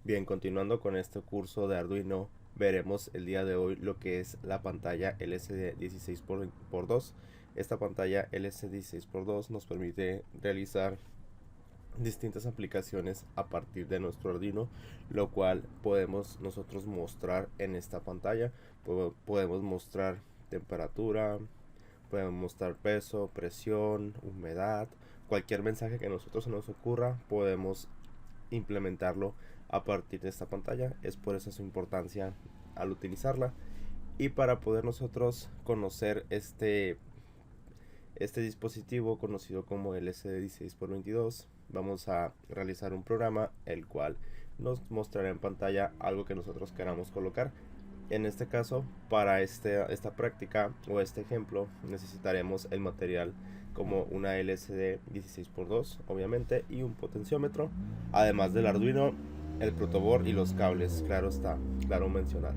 Bien, continuando con este curso de Arduino, veremos el día de hoy lo que es la pantalla LCD 16x2. Esta pantalla LCD 16x2 nos permite realizar distintas aplicaciones a partir de nuestro Arduino, lo cual podemos nosotros mostrar en esta pantalla. Podemos mostrar temperatura, podemos mostrar peso, presión, humedad, cualquier mensaje que a nosotros se nos ocurra, podemos implementarlo a partir de esta pantalla. Es por eso su importancia al utilizarla. Y para poder nosotros conocer este dispositivo conocido como LCD16x22, vamos a realizar un programa el cual nos mostrará en pantalla algo que nosotros queramos colocar. En este caso, para esta práctica o este ejemplo, necesitaremos el material como una LCD 16x2, obviamente, y un potenciómetro, además del Arduino, el protoboard y los cables, claro está, claro mencionar.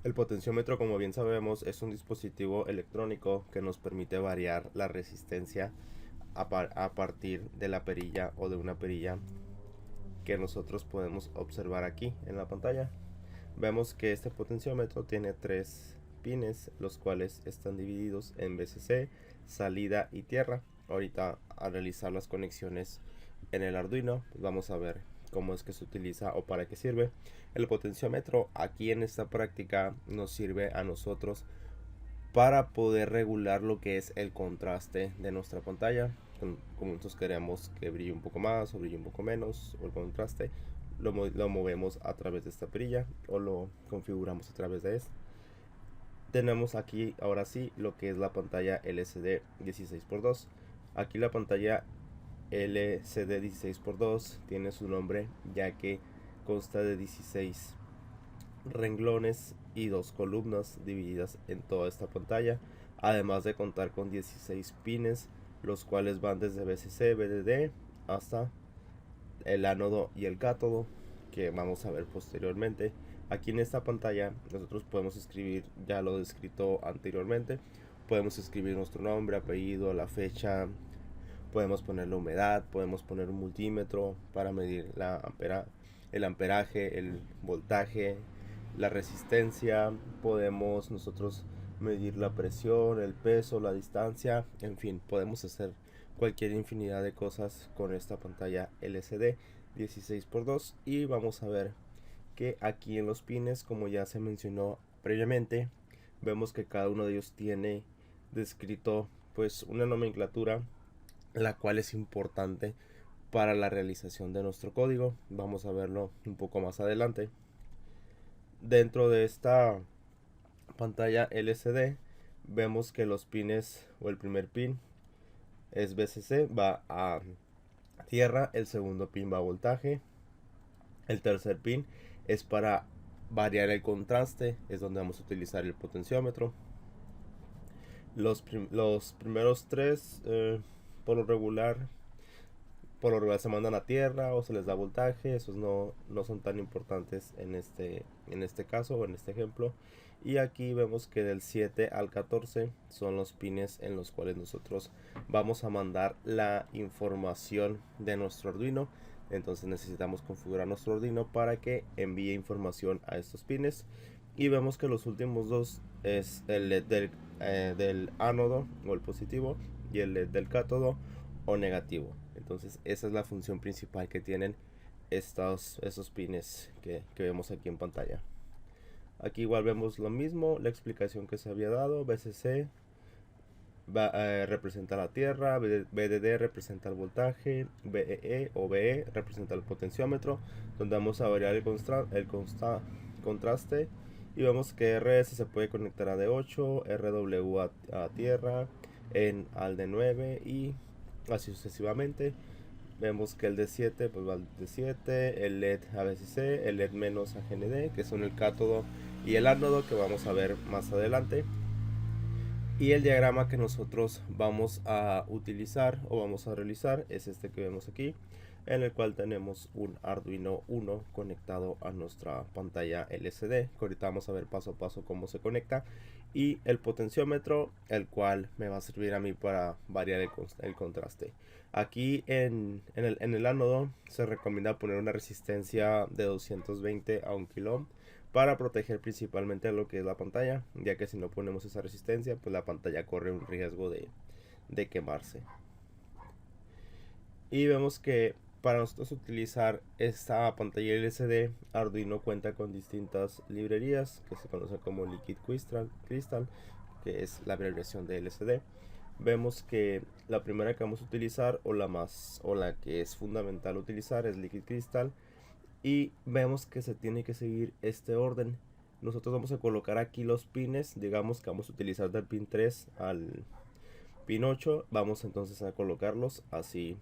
El potenciómetro, como bien sabemos, es un dispositivo electrónico que nos permite variar la resistencia a partir de la perilla o de una perilla que nosotros podemos observar aquí en la pantalla. Vemos que este potenciómetro tiene 3 pines, los cuales están divididos en VCC, salida y tierra. Ahorita, al realizar las conexiones en el Arduino, pues vamos a ver cómo es que se utiliza o para qué sirve. El potenciómetro aquí en esta práctica nos sirve a nosotros para poder regular lo que es el contraste de nuestra pantalla. Como nosotros queremos que brille un poco más o brille un poco menos, o el contraste, lo movemos a través de esta perilla o lo configuramos a través de esta. Tenemos aquí ahora sí lo que es la pantalla LCD 16x2. Aquí la pantalla LCD 16x2 tiene su nombre ya que consta de 16 renglones y 2 columnas divididas en toda esta pantalla, además de contar con 16 pines, los cuales van desde VCC, VDD hasta el ánodo y el cátodo, que vamos a ver posteriormente. Aquí en esta pantalla nosotros podemos escribir ya lo descrito anteriormente. Podemos escribir nuestro nombre, apellido, la fecha, podemos poner la humedad, podemos poner un multímetro para medir el amperaje, el voltaje, la resistencia. Podemos nosotros medir la presión, el peso, la distancia, en fin, podemos hacer cualquier infinidad de cosas con esta pantalla LCD 16x2. Y vamos a ver que aquí en los pines, como ya se mencionó previamente, vemos que cada uno de ellos tiene descrito pues una nomenclatura, la cual es importante para la realización de nuestro código. Vamos a verlo un poco más adelante. Dentro de esta pantalla LCD vemos que los pines, o el primer pin es VCC, va a tierra, el segundo pin va a voltaje, el tercer pin es para variar el contraste, es donde vamos a utilizar el potenciómetro. Los primeros tres por lo regular se mandan a tierra o se les da voltaje. Esos no son tan importantes en este caso o en este ejemplo. Y aquí vemos que del 7 al 14 son los pines en los cuales nosotros vamos a mandar la información de nuestro Arduino. Entonces necesitamos configurar nuestro Arduino para que envíe información a estos pines. Y vemos que los últimos dos es el LED del ánodo o el positivo, y el LED del cátodo o negativo. Entonces esa es la función principal que tienen esos pines que vemos aquí en pantalla. Aquí igual vemos lo mismo, la explicación que se había dado. VCC representa la tierra, VDD representa el voltaje, VEE o VE representa el potenciómetro, donde vamos a variar el contraste. Y vemos que RS se puede conectar a D8, RW a tierra, al D9 y así sucesivamente. Vemos que el D7 pues va al D7, el LED a VCC, el LED menos a GND, que son el cátodo y el ánodo, que vamos a ver más adelante. Y el diagrama que nosotros vamos a utilizar o vamos a realizar es este que vemos aquí. en el cual tenemos un Arduino Uno conectado a nuestra pantalla LCD, que ahorita vamos a ver paso a paso cómo se conecta, y el potenciómetro, el cual me va a servir a mí para variar el contraste. Aquí en el ánodo se recomienda poner una resistencia de 220 a 1 kilo para proteger principalmente lo que es la pantalla, ya que si no ponemos esa resistencia, pues la pantalla corre un riesgo de quemarse. Y vemos que para nosotros utilizar esta pantalla LCD, Arduino cuenta con distintas librerías que se conocen como Liquid Crystal, que es la abreviación de LCD. Vemos que la primera que vamos a utilizar, o la que es fundamental utilizar, es Liquid Crystal, y vemos que se tiene que seguir este orden. Nosotros vamos a colocar aquí los pines, digamos que vamos a utilizar del pin 3 al pin 8, vamos entonces a colocarlos así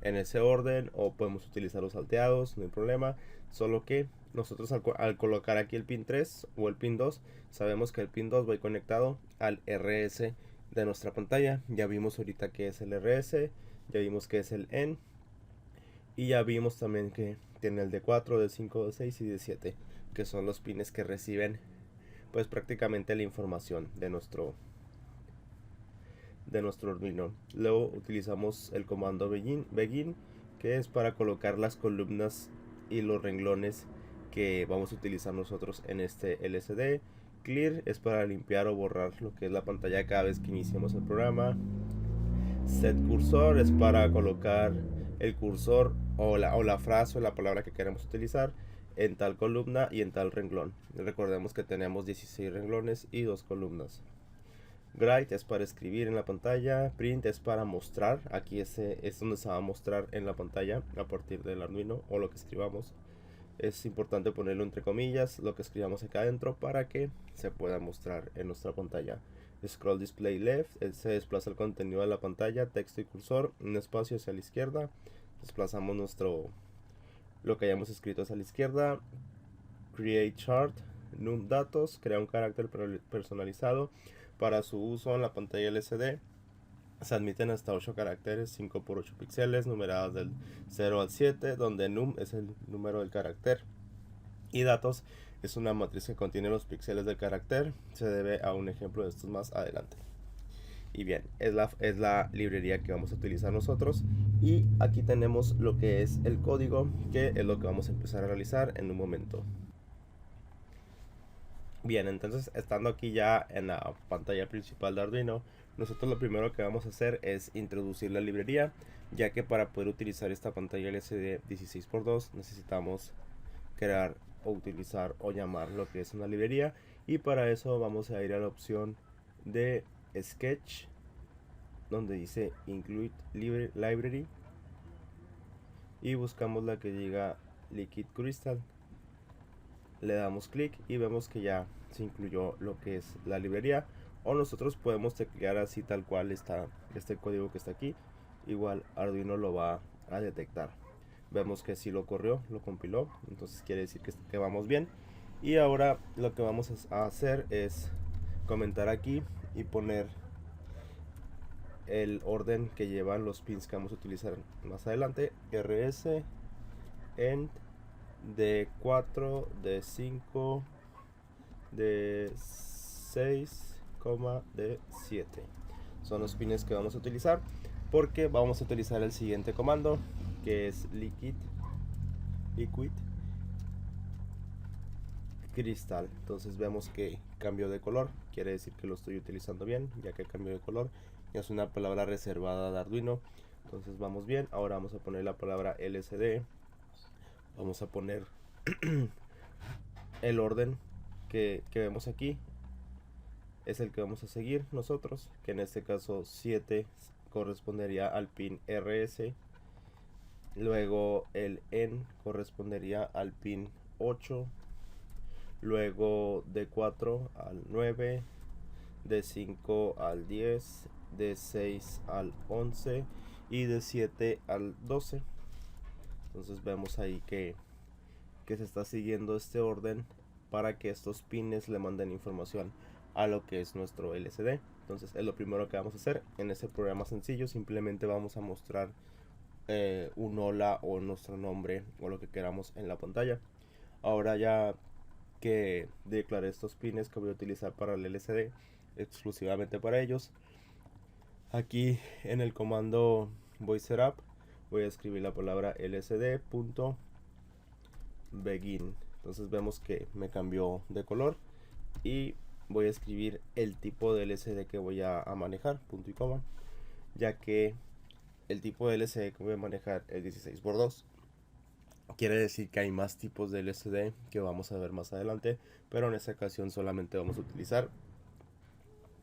en ese orden, o podemos utilizar los salteados, no hay problema, solo que nosotros al colocar aquí el pin 3 o el pin 2, sabemos que el pin 2 va conectado al RS de nuestra pantalla. Ya vimos ahorita que es el RS, ya vimos que es el N, y ya vimos también que tiene el D4, D5, D6 y D7, que son los pines que reciben pues prácticamente la información de nuestro Arduino. Luego utilizamos el comando begin, que es para colocar las columnas y los renglones que vamos a utilizar nosotros en este LCD. Clear es para limpiar o borrar lo que es la pantalla cada vez que iniciemos el programa. Set cursor es para colocar el cursor o la frase o la palabra que queremos utilizar en tal columna y en tal renglón. Recordemos que tenemos 16 renglones y 2 columnas. Write es para escribir en la pantalla. Print es para mostrar. Aquí es donde se va a mostrar en la pantalla a partir del Arduino o lo que escribamos. Es importante ponerlo entre comillas lo que escribamos acá adentro para que se pueda mostrar en nuestra pantalla. Scroll display left, se desplaza el contenido de la pantalla, texto y cursor, un espacio hacia la izquierda. Desplazamos lo que hayamos escrito hacia la izquierda. Create chart, num datos, crea un carácter personalizado para su uso en la pantalla LCD. Se admiten hasta 8 caracteres, 5 por 8 píxeles, numeradas del 0 al 7, donde num es el número del carácter y datos es una matriz que contiene los píxeles del carácter. Se debe a un ejemplo de estos más adelante. Y bien, es la librería que vamos a utilizar nosotros, y aquí tenemos lo que es el código, que es lo que vamos a empezar a realizar en un momento. Bien, entonces estando aquí ya en la pantalla principal de Arduino, nosotros lo primero que vamos a hacer es introducir la librería, ya que para poder utilizar esta pantalla LCD 16x2 necesitamos crear o utilizar o llamar lo que es una librería, y para eso vamos a ir a la opción de Sketch, donde dice Include Library, y buscamos la que diga Liquid Crystal. Le damos clic y vemos que ya se incluyó lo que es la librería, o nosotros podemos teclear así tal cual está este código que está aquí, igual Arduino lo va a detectar. Vemos que sí lo corrió, lo compiló, entonces quiere decir que vamos bien. Y ahora lo que vamos a hacer es comentar aquí y poner el orden que llevan los pins que vamos a utilizar más adelante: RS, END, D4, D5, D6, D7. Son los pines que vamos a utilizar, porque vamos a utilizar el siguiente comando, que es Liquid Crystal. Entonces vemos que cambió de color, quiere decir que lo estoy utilizando bien, ya que cambió de color. Ya es una palabra reservada de Arduino, entonces vamos bien. Ahora vamos a poner la palabra LCD, vamos a poner el orden que vemos aquí, es el que vamos a seguir nosotros, que en este caso 7 correspondería al pin RS, luego el N correspondería al pin 8, luego D4 al 9, D5 al 10, D6 al 11 y D7 al 12. Entonces vemos ahí que se está siguiendo este orden para que estos pines le manden información a lo que es nuestro LCD. Entonces es lo primero que vamos a hacer en este programa sencillo. Simplemente vamos a mostrar un hola o nuestro nombre o lo que queramos en la pantalla. Ahora ya que declaré estos pines que voy a utilizar para el LCD exclusivamente para ellos, aquí en el comando voice setup voy a escribir la palabra lcd.begin. Entonces vemos que me cambió de color y voy a escribir el tipo de LCD que voy a manejar, punto y coma, ya que el tipo de LCD que voy a manejar es 16x2. Quiere decir que hay más tipos de LCD que vamos a ver más adelante, pero en esta ocasión solamente vamos a utilizar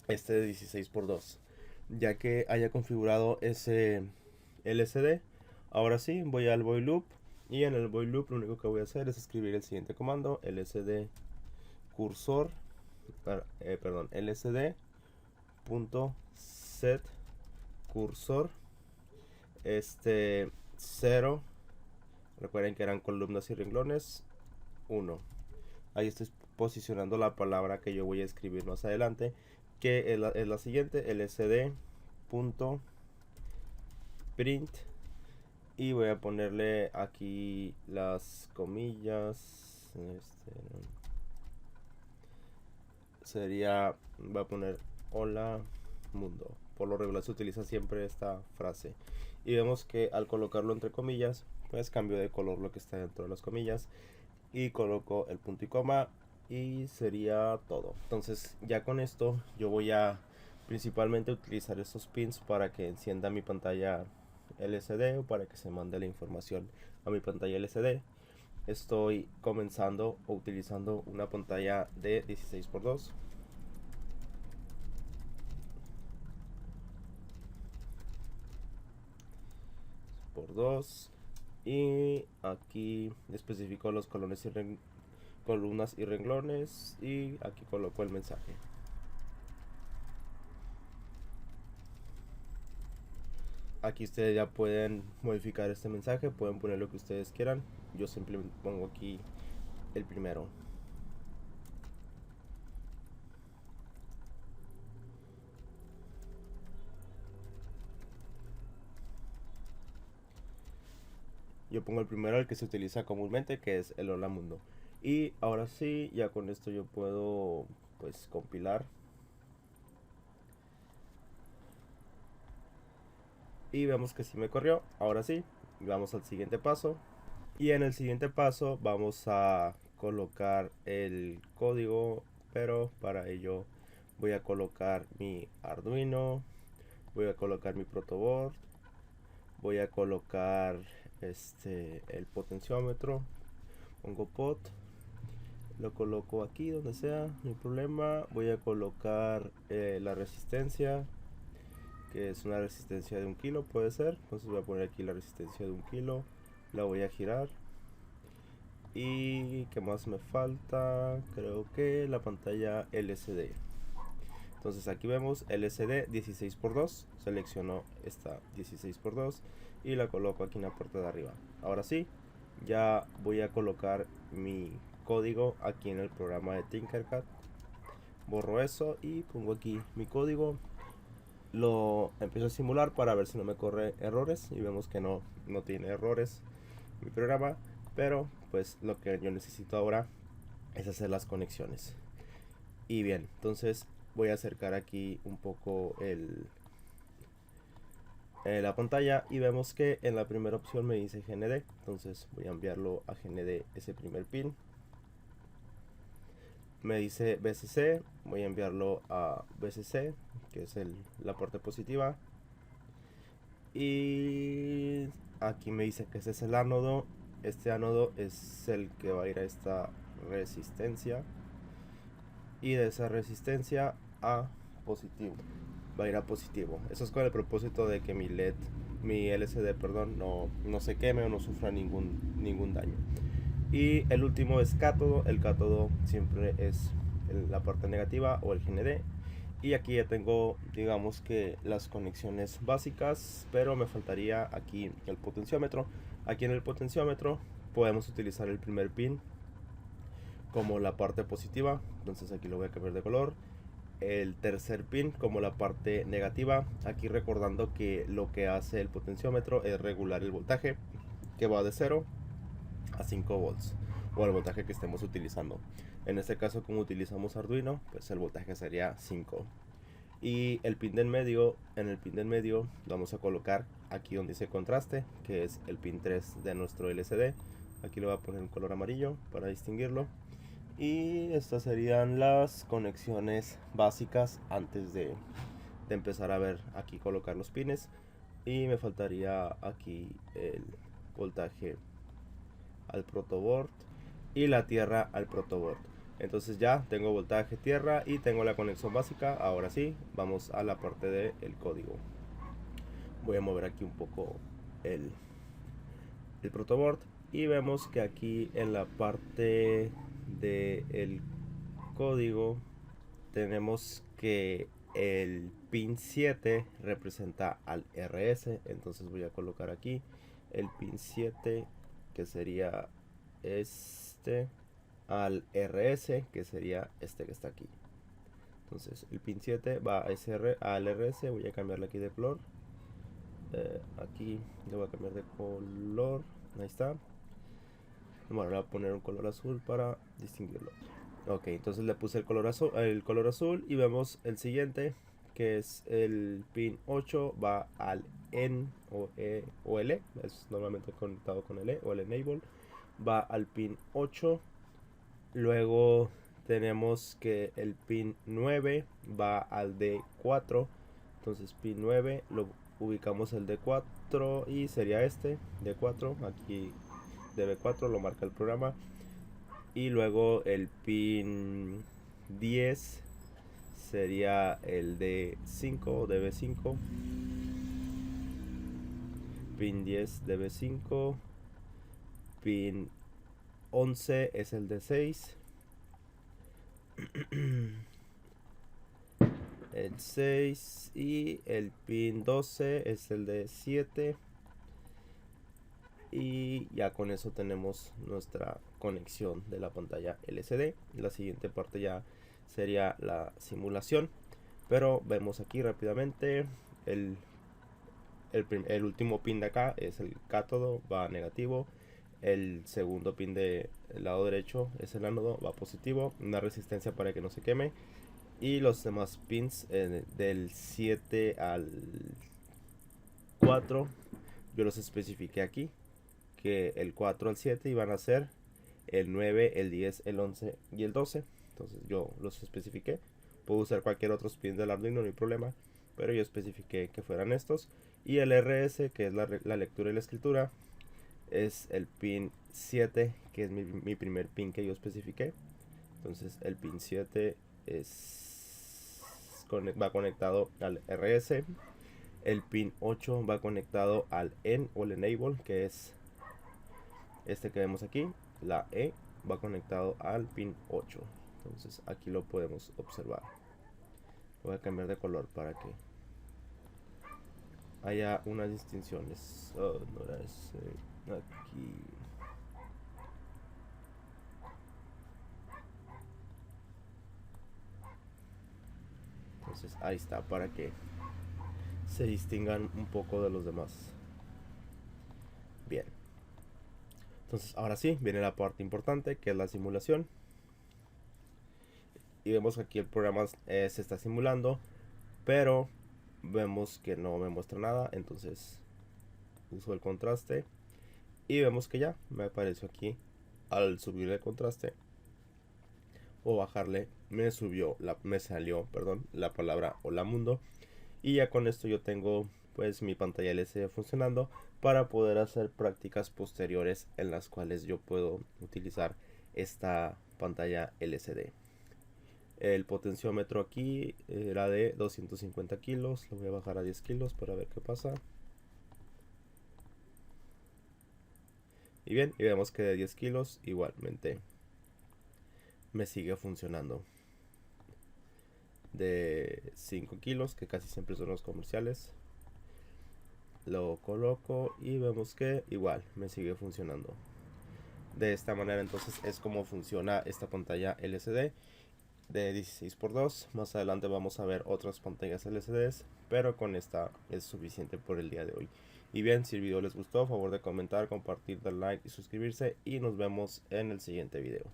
este de 16x2. Ya que haya configurado ese LCD, ahora sí voy al void loop, y en el void loop lo único que voy a hacer es escribir el siguiente comando: lcd cursor, lcd.set cursor 0. Recuerden que eran columnas y renglones 1. Ahí estoy posicionando la palabra que yo voy a escribir más adelante, que es la siguiente: lcd.print, y voy a ponerle aquí las comillas. Sería, voy a poner hola mundo. Por lo regular se utiliza siempre esta frase, y vemos que al colocarlo entre comillas pues cambio de color lo que está dentro de las comillas, y coloco el punto y coma, y sería todo. Entonces ya con esto yo voy a principalmente utilizar estos pins para que encienda mi pantalla LCD o para que se mande la información a mi pantalla LCD. Estoy comenzando o utilizando una pantalla de 16x2. Por 2, y aquí especifico los columnas y renglones, y aquí coloco el mensaje. Aquí ustedes ya pueden modificar este mensaje, pueden poner lo que ustedes quieran. Yo simplemente pongo aquí el primero. Yo pongo el primero, el que se utiliza comúnmente, que es el hola mundo. Y ahora sí, ya con esto yo puedo pues compilar. Y vemos que sí me corrió. Ahora sí, vamos al siguiente paso. Y en el siguiente paso vamos a colocar el código, pero para ello voy a colocar mi Arduino, voy a colocar mi protoboard, voy a colocar el potenciómetro, pongo pot, lo coloco aquí donde sea, no hay problema. Voy a colocar la resistencia, que es una resistencia de 1 kilo, puede ser. Entonces voy a poner aquí la resistencia de 1 kilo, la voy a girar. Y qué más me falta, creo que la pantalla LCD. Entonces aquí vemos LCD 16x2, selecciono esta 16x2 y la coloco aquí en la parte de arriba. Ahora sí, ya voy a colocar mi código aquí en el programa de Tinkercad. Borro eso y pongo aquí mi código. Lo empiezo a simular para ver si no me corre errores, y vemos que no tiene errores mi programa. Pero pues lo que yo necesito ahora es hacer las conexiones. Y bien, entonces voy a acercar aquí un poco la pantalla, y vemos que en la primera opción me dice GND. Entonces voy a enviarlo a GND ese primer pin. Me dice VCC, voy a enviarlo a VCC, que es la parte positiva. Y aquí me dice que ese es el ánodo. Este ánodo es el que va a ir a esta resistencia, y de esa resistencia a positivo va a ir a positivo. Eso es con el propósito de que mi LCD, perdón, no se queme o no sufra ningún daño. Y el último es cátodo. El cátodo siempre es la parte negativa o el GND. Y aquí ya tengo, digamos que las conexiones básicas, pero me faltaría aquí el potenciómetro. Aquí en el potenciómetro podemos utilizar el primer pin como la parte positiva. Entonces aquí lo voy a cambiar de color el tercer pin como la parte negativa. Aquí recordando que lo que hace el potenciómetro es regular el voltaje, que va de 0 a 5 volts, o el voltaje que estemos utilizando. En este caso, como utilizamos Arduino, pues el voltaje sería 5. Y el pin del medio, en el pin del medio vamos a colocar aquí donde dice contraste, que es el pin 3 de nuestro LCD. Aquí le voy a poner un color amarillo para distinguirlo. Y estas serían las conexiones básicas antes de empezar a ver aquí colocar los pines. Y me faltaría aquí el voltaje al protoboard y la tierra al protoboard. Entonces ya tengo voltaje tierra y tengo la conexión básica. Ahora sí, vamos a la parte del código. Voy a mover aquí un poco el protoboard y vemos que aquí en la parte del código tenemos que el pin 7 representa al RS. Entonces voy a colocar aquí el pin 7, que sería este, al RS, que sería este que está aquí. Entonces el pin 7 va a al RS. Voy a cambiarle aquí de color. Aquí le voy a cambiar de color. Ahí está. Bueno, le voy a poner un color azul para distinguirlo. Ok, entonces le puse el color azul y vemos el siguiente, que es el pin 8, va al N o L, es normalmente conectado con L o el enable, va al pin 8. Luego tenemos que el pin 9 va al D4, entonces pin 9 lo ubicamos el D4 y sería este D4, aquí DB4 lo marca el programa. Y luego el pin 10 sería el D5 o DB5. Pin 10 DB5. Pin 11 es el D6. El 6 y el pin 12 es el D7. Y ya con eso tenemos nuestra conexión de la pantalla LCD. La siguiente parte ya sería la simulación, pero vemos aquí rápidamente el último pin de acá es el cátodo, va negativo. El segundo pin del lado derecho es el ánodo, va positivo. Una resistencia para que no se queme. Y los demás pins del 7 al 4 yo los especifiqué aquí, que el 4 al 7 iban a ser el 9, el 10, el 11 y el 12. Entonces yo los especifiqué. Puedo usar cualquier otro pin del Arduino, no hay problema, pero yo especifiqué que fueran estos. Y el RS, que es la lectura y la escritura, es el pin 7, que es mi primer pin que yo especifiqué. Entonces el pin 7 va conectado al RS. El pin 8 va conectado al N o el enable, que es este que vemos aquí. La E va conectado al pin 8. Entonces aquí lo podemos observar. Voy a cambiar de color para que haya unas distinciones. Oh, no era ese. Aquí. Entonces ahí está, para que se distingan un poco de los demás. Bien. Entonces ahora sí, viene la parte importante, que es la simulación. Y vemos que aquí el programa se está simulando, pero vemos que no me muestra nada. Entonces uso el contraste y vemos que ya me apareció aquí. Al subir el contraste o bajarle, me salió la palabra Hola Mundo. Y ya con esto yo tengo pues mi pantalla LCD funcionando para poder hacer prácticas posteriores en las cuales yo puedo utilizar esta pantalla LCD. El potenciómetro aquí era de 250 kilos, lo voy a bajar a 10 kilos para ver qué pasa. Y bien, y vemos que de 10 kilos igualmente me sigue funcionando. De 5 kilos, que casi siempre son los comerciales, lo coloco y vemos que igual me sigue funcionando. De esta manera entonces es como funciona esta pantalla LCD. de 16x2. Más adelante vamos a ver otras pantallas LCDs, pero con esta es suficiente por el día de hoy. Y bien, si el video les gustó, favor de comentar, compartir, dar like y suscribirse, y nos vemos en el siguiente video.